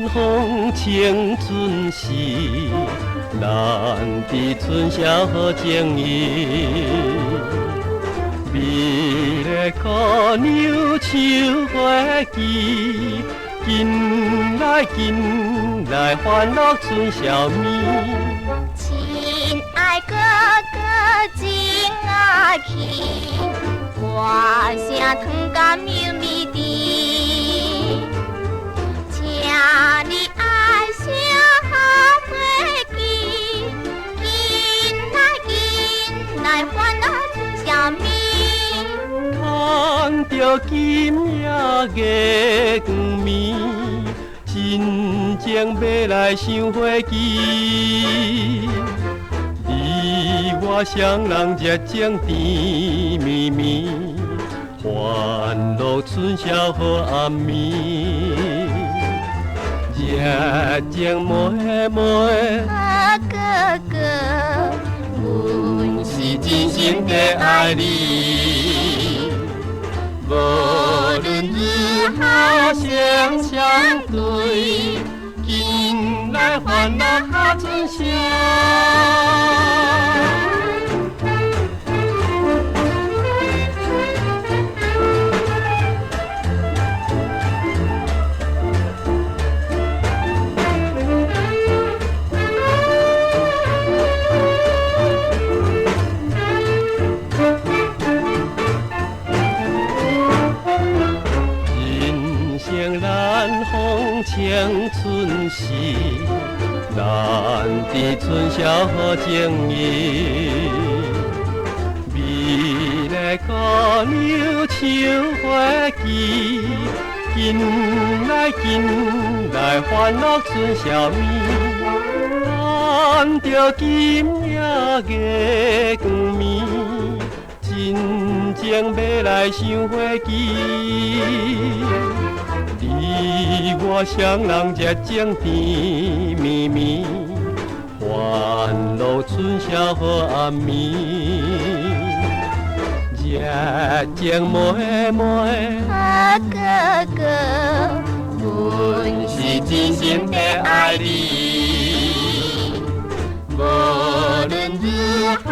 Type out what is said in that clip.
风青春时，咱伫春宵好情谊。美丽姑娘唱花枝，紧来欢乐春宵暝。亲爱哥哥真爱去，歌声传甲绵绵地，请你爱惜好花枝，紧来欢乐春宵暝。看着今夜月光暝，真情要来想花枝。你我双人热情甜蜜蜜，欢乐春宵好暗暝，热情妹妹。哥哥，阮是真心地爱你，无论如何相对，紧来欢乐好春宵。青春时，咱伫春宵好情谊。美丽姑娘唱花枝，紧来欢乐春宵暝。看着今夜月光暝，真情要来想花枝。你我双人热情甜蜜蜜，欢乐春宵好暗暝，热情妹妹。哥哥，阮是真心地爱你，无论如何